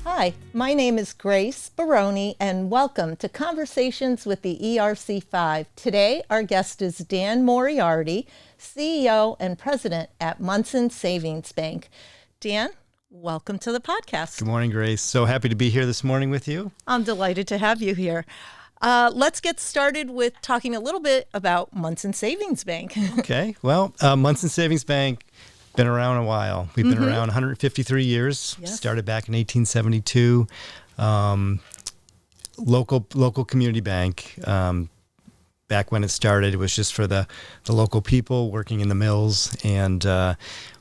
Hi, my name is Grace Baroni, and welcome to Conversations with the ERC5. Today, our guest is Dan Moriarty, CEO and President at Monson Savings Bank. Dan, welcome to the podcast. Good morning, Grace. So happy to be here this morning with you. I'm delighted to have you here. Let's get started with talking a little bit about Monson Savings Bank. Okay. Well, Monson Savings Bank, been around a while. We've been around 153 years. Yes. Started back in 1872. Local community bank. Back when it started, it was just for the local people working in the mills. And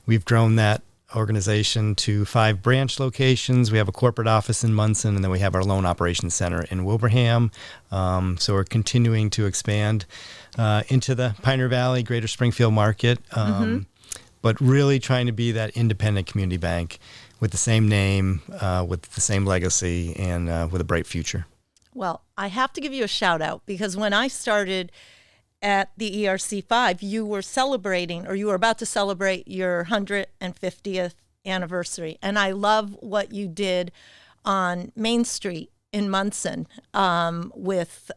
we've grown that organization to 5 branch locations. We have a corporate office in Monson, and then we have our loan operations center in Wilbraham. So we're continuing to expand into the Pioneer Valley, Greater Springfield market, but really trying to be that independent community bank with the same name, with the same legacy, and with a bright future. Well, I have to give you a shout out because when I started at the ERC5, you were celebrating, or you were about to celebrate your 150th anniversary. And I love what you did on Main Street in Munson with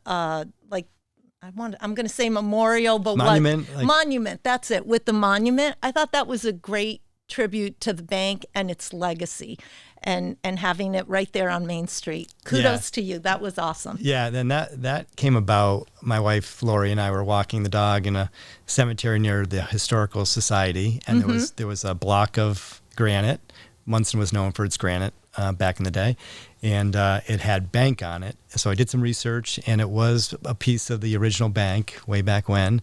I'm going to say memorial, but Monument. Monument, that's it. With the monument, I thought that was a great tribute to the bank and its legacy, and having it right there on Main Street. Kudos to you. That was awesome. Yeah, then that came about. My wife Lori and I were walking the dog in a cemetery near the Historical Society, and there was a block of granite. Munson was known for its granite back in the day, and it had bank on it. So I did some research, and it was a piece of the original bank way back when.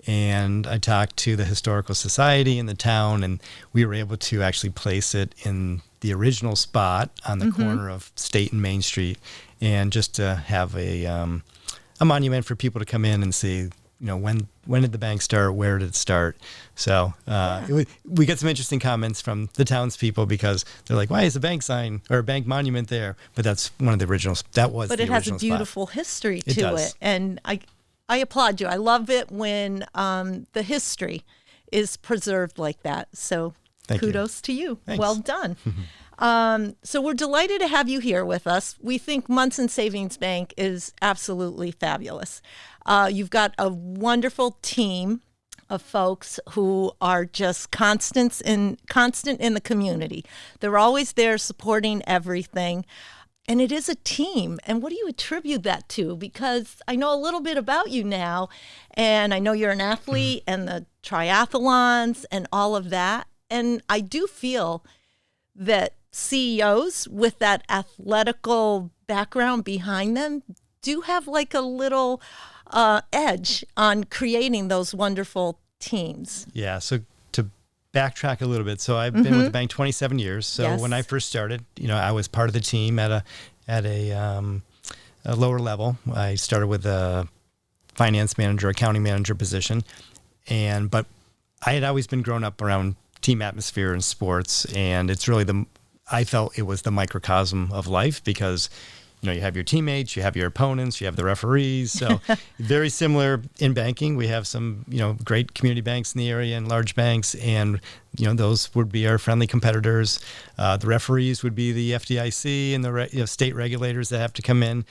And I talked to the Historical Society in the town, and we were able to actually place it in the original spot on the corner of State and Main Street, and just to have a monument for people to come in and see, when did the bank start? Where did it start? So we get some interesting comments from the townspeople because they're like, why is a bank sign or a bank monument there? But that's one of the originals. That was but the it has a original beautiful spot. history It to does. it. And I applaud you. I love it when the history is preserved like that. So kudos to you. Thanks. Well done. So we're delighted to have you here with us. We think Monson Savings Bank is absolutely fabulous. You've got a wonderful team of folks who are just constant in the community. They're always there supporting everything. And it is a team. And what do you attribute that to? Because I know a little bit about you now, and I know you're an athlete and the triathlons and all of that. And I do feel that CEOs with that athletical background behind them do have like a little edge on creating those wonderful teams. Yeah, so to backtrack a little bit, so I've been with the bank 27 years. So Yes. when I first started, I was part of the team at a lower level. I started with a finance manager, accounting manager position, but I had always been grown up around team atmosphere and sports, and it's really I felt it was the microcosm of life because you have your teammates, you have your opponents, you have the referees. So very similar in banking. We have some, great community banks in the area and large banks, and, those would be our friendly competitors. The referees would be the FDIC and the state regulators that have to come in.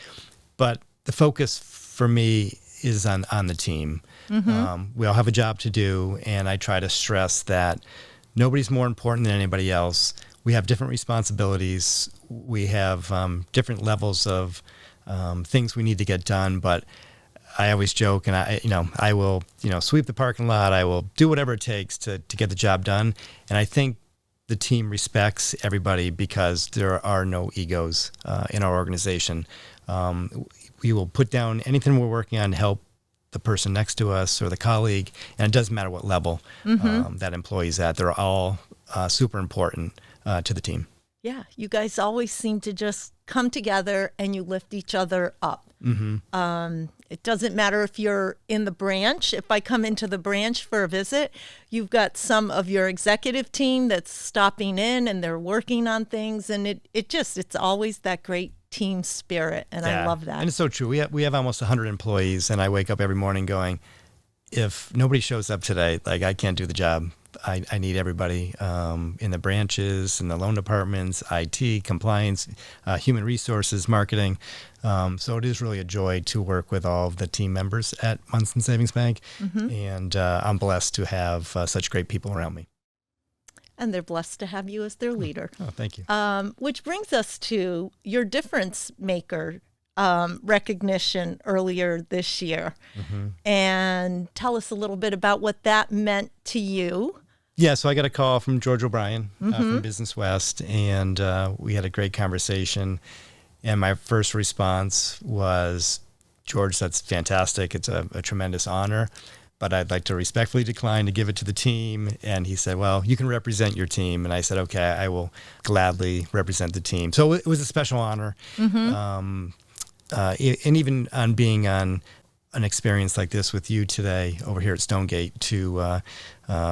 But the focus for me is on the team. We all have a job to do, and I try to stress that nobody's more important than anybody else. We have different responsibilities. We have different levels of things we need to get done. But I always joke, and I will, sweep the parking lot. I will do whatever it takes to get the job done. And I think the team respects everybody because there are no egos in our organization. We will put down anything we're working on to help the person next to us or the colleague, and it doesn't matter what level that employee's at. They're all super important to the team. Yeah, you guys always seem to just come together and you lift each other up. It doesn't matter if you're in the branch. If I come into the branch for a visit, you've got some of your executive team that's stopping in and they're working on things, and it's always that great team spirit, and I love that. And it's so true. We have almost 100 employees, and I wake up every morning going, if nobody shows up today, like I can't do the job. I need everybody in the branches, in the loan departments, IT, compliance, human resources, marketing. So it is really a joy to work with all of the team members at Monson Savings Bank. And I'm blessed to have such great people around me. And they're blessed to have you as their leader. Oh, thank you. Which brings us to your difference maker recognition earlier this year. And tell us a little bit about what that meant to you. Yeah, so I got a call from George O'Brien from Business West, and we had a great conversation. And my first response was, George, that's fantastic. It's a tremendous honor, but I'd like to respectfully decline to give it to the team. And he said, well, you can represent your team. And I said, okay, I will gladly represent the team. So it was a special honor. And even on being on an experience like this with you today over here at Stonegate to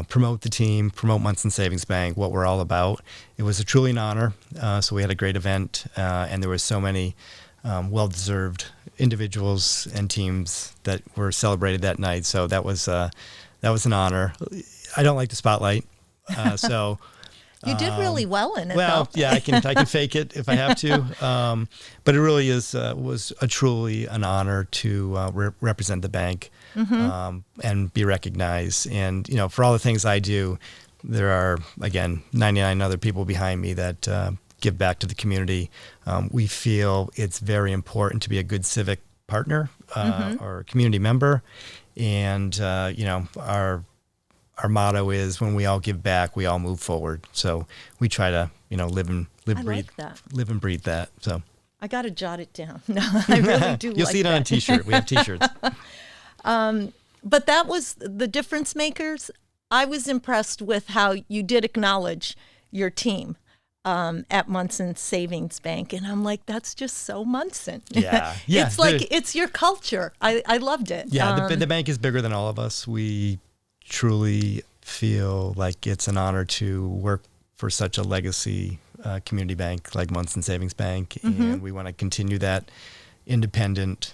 promote the team, promote Monson Savings Bank, what we're all about. It was truly an honor. So we had a great event, and there were so many well-deserved individuals and teams that were celebrated that night. So that was an honor. I don't like the spotlight, so. You did really well in it. Well, though. yeah, I can fake it if I have to, but it really was truly an honor to represent the bank and be recognized. And for all the things I do, there are again 99 other people behind me that give back to the community. We feel it's very important to be a good civic partner or community member, and our motto is when we all give back, we all move forward. So we try to, live and breathe that. So I got to jot it down. No, I really do. You'll see it on a T-shirt. We have T-shirts. But that was the difference makers. I was impressed with how you did acknowledge your team at Monson Savings Bank, and I'm like, that's just so Monson. Yeah. It's like it's your culture. I loved it. Yeah, the bank is bigger than all of us. We truly feel like it's an honor to work for such a legacy community bank like Monson Savings Bank, and we want to continue that independent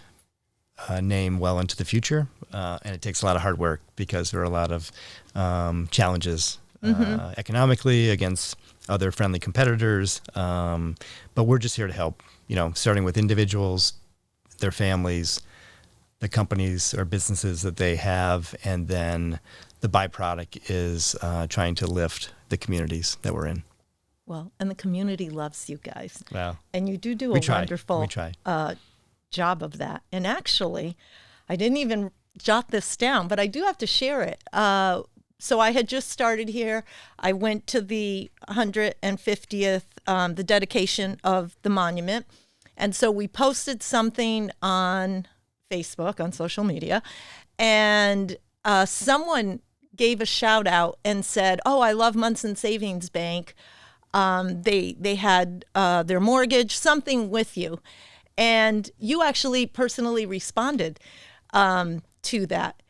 name well into the future. And it takes a lot of hard work because there are a lot of challenges economically against other friendly competitors. But we're just here to help, starting with individuals, their families, the companies or businesses that they have, and then the byproduct is trying to lift the communities that we're in. Well, and the community loves you guys. Wow. And you do a wonderful job of that. And actually, I didn't even jot this down, but I do have to share it. So I had just started here. I went to the 150th, the dedication of the monument. And so we posted something on Facebook, on social media, and someone gave a shout out and said, oh, I love Monson Savings Bank. They had their mortgage, something with you. And you actually personally responded to that.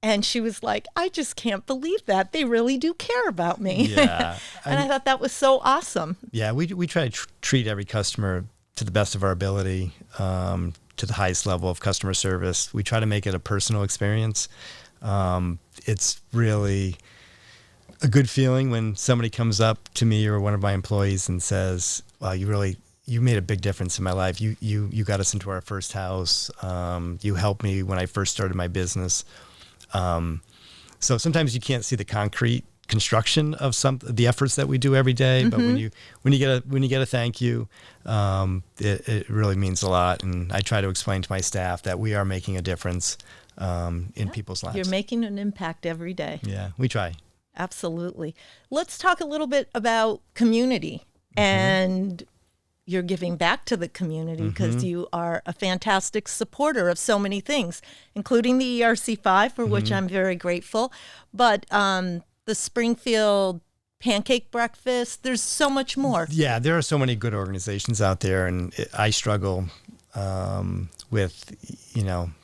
And she was like, I just can't believe that. They really do care about me. Yeah. And I thought that was so awesome. Yeah, we try to treat every customer to the best of our ability, to the highest level of customer service. We try to make it a personal experience. It's really a good feeling when somebody comes up to me or one of my employees and says, wow, you made a big difference in my life. You got us into our first house. You helped me when I first started my business. So sometimes you can't see the concrete construction of the efforts that we do every day, but when you get a thank you, it really means a lot. And I try to explain to my staff that we are making a difference in people's lives. You're making an impact every day. Yeah, we try. Absolutely. Let's talk a little bit about community and you're giving back to the community because you are a fantastic supporter of so many things, including the ERC5, for which I'm very grateful. But the Springfield pancake breakfast, there's so much more. Yeah, there are so many good organizations out there, and I struggle with,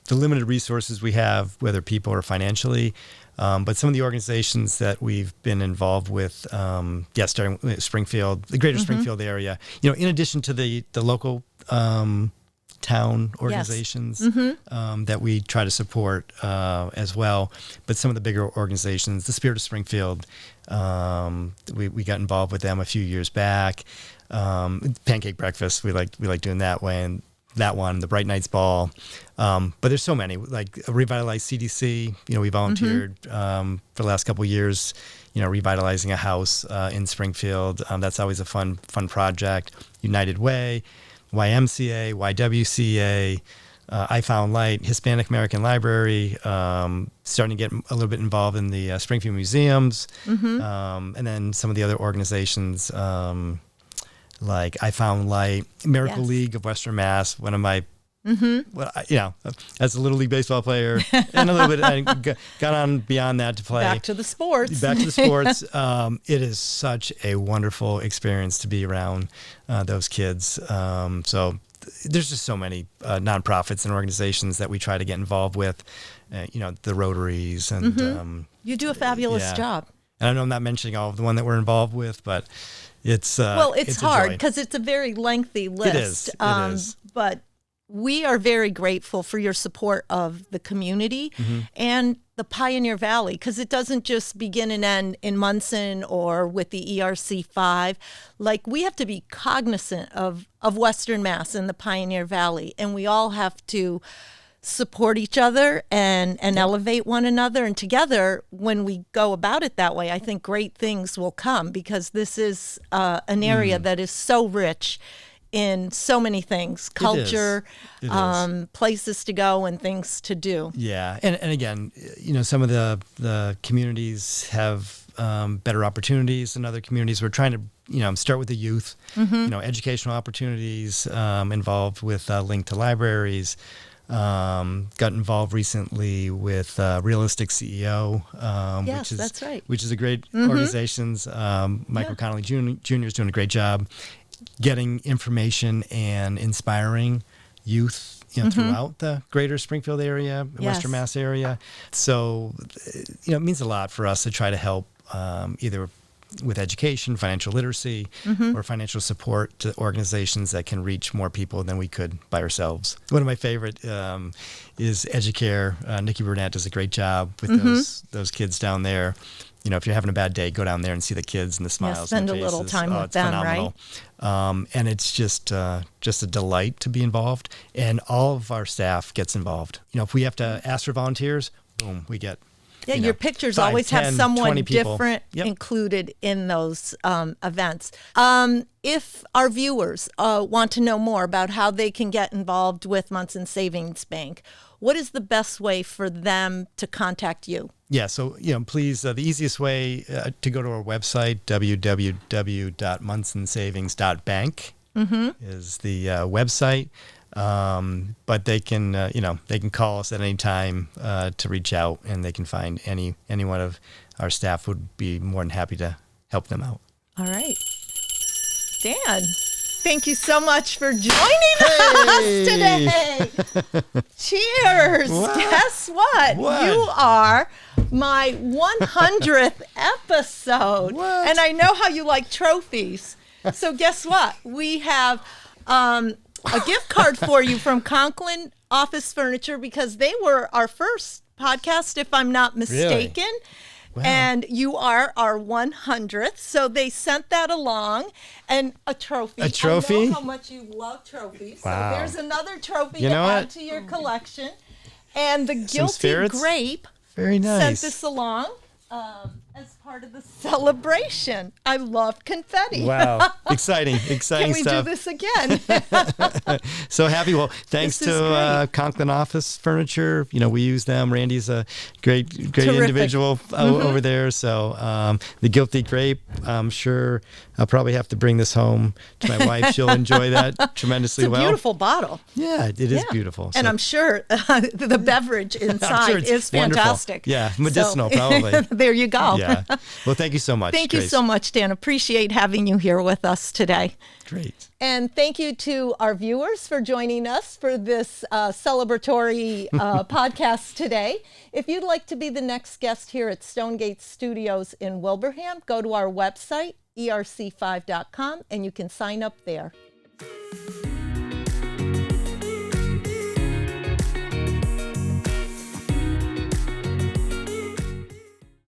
the limited resources we have, whether people or financially. But some of the organizations that we've been involved with, starting with Springfield, the greater Springfield area, in addition to the local 10 town organizations that we try to support as well. But some of the bigger organizations, the Spirit of Springfield, we got involved with them a few years back. Pancake breakfast, we like doing that way, and that one, the Bright Nights Ball. But there's so many, like Revitalize CDC. We volunteered for the last couple of years, revitalizing a house in Springfield. That's always a fun project. United Way, YMCA, YWCA, I Found Light, Hispanic American Library, starting to get a little bit involved in the Springfield museums, and then some of the other organizations like I Found Light, Miracle League of Western Mass, one of my, as a Little League baseball player, and a little bit, I got on beyond that to play. Back to the sports. It is such a wonderful experience to be around those kids. So there's just so many nonprofits and organizations that we try to get involved with, the Rotaries. And you do a fabulous job. And I know I'm not mentioning all of the one that we're involved with, but it's it's hard because it's a very lengthy list. It is. But we are very grateful for your support of the community and the Pioneer Valley, because it doesn't just begin and end in Monson or with the ERC5. Like, we have to be cognizant of Western Mass and the Pioneer Valley, and we all have to support each other and elevate one another. And together, when we go about it that way, I think great things will come, because this is an area that is so rich in so many things, culture, places to go and things to do. Yeah. And again, some of the communities have better opportunities than other communities. We're trying to, start with the youth, educational opportunities, involved with Link to Libraries. Got involved recently with Realistic CEO, that's right. Which is a great organization. Michael Connolly Jr. is doing a great job getting information and inspiring youth throughout the greater Springfield area, Western Mass area. So, it means a lot for us to try to help either with education, financial literacy, or financial support to organizations that can reach more people than we could by ourselves. One of my favorite is Educare. Nikki Burnett does a great job with those kids down there. If you're having a bad day, go down there and see the kids and the smiles. Spend on their a little faces. time with it's them, phenomenal. Right? And it's just a delight to be involved. And all of our staff gets involved. If we have to ask for volunteers, boom, we get. Your pictures 5, always 10, have someone 20 people. different included in those events. If our viewers want to know more about how they can get involved with Monson Savings Bank, what is the best way for them to contact you? Yeah, so please, the easiest way to go to our website, www.monsonsavings.bank is the website. But they can, they can call us at any time to reach out, and they can find any one of our staff would be more than happy to help them out. All right. Dan, thank you so much for joining us today. Cheers. Wow. Guess what? You are my 100th episode. What? And I know how you like trophies. So guess what? We have a gift card for you from Conklin Office Furniture, because they were our first podcast, if I'm not mistaken. Really? Wow. And you are our 100th. So they sent that along, and a trophy. A trophy? I know how much you love trophies. Wow. So there's another trophy You to know add what? to your collection. And the Some Guilty spirits? Grape Very nice. sent this along as part of the celebration. I love confetti. Wow. Exciting Can we stuff. do this again? So happy. Well, thanks This is to Conklin Office Furniture. We use them. Randy's a great Terrific. individual over there. So the Guilty Grape, I'm sure I'll probably have to bring this home to my wife. She'll enjoy that tremendously It's a well. beautiful bottle. Yeah, it is beautiful. And So- I'm sure the beverage inside it's is wonderful. fantastic. Yeah, medicinal So, probably. There you go. Yeah. Well, thank you so much. Thank you Grace. so much, Dan. Appreciate having you here with us today. Great. And thank you to our viewers for joining us for this celebratory podcast today. If you'd like to be the next guest here at Stonegate Studios in Wilbraham, go to our website, ERC5.com, and you can sign up there.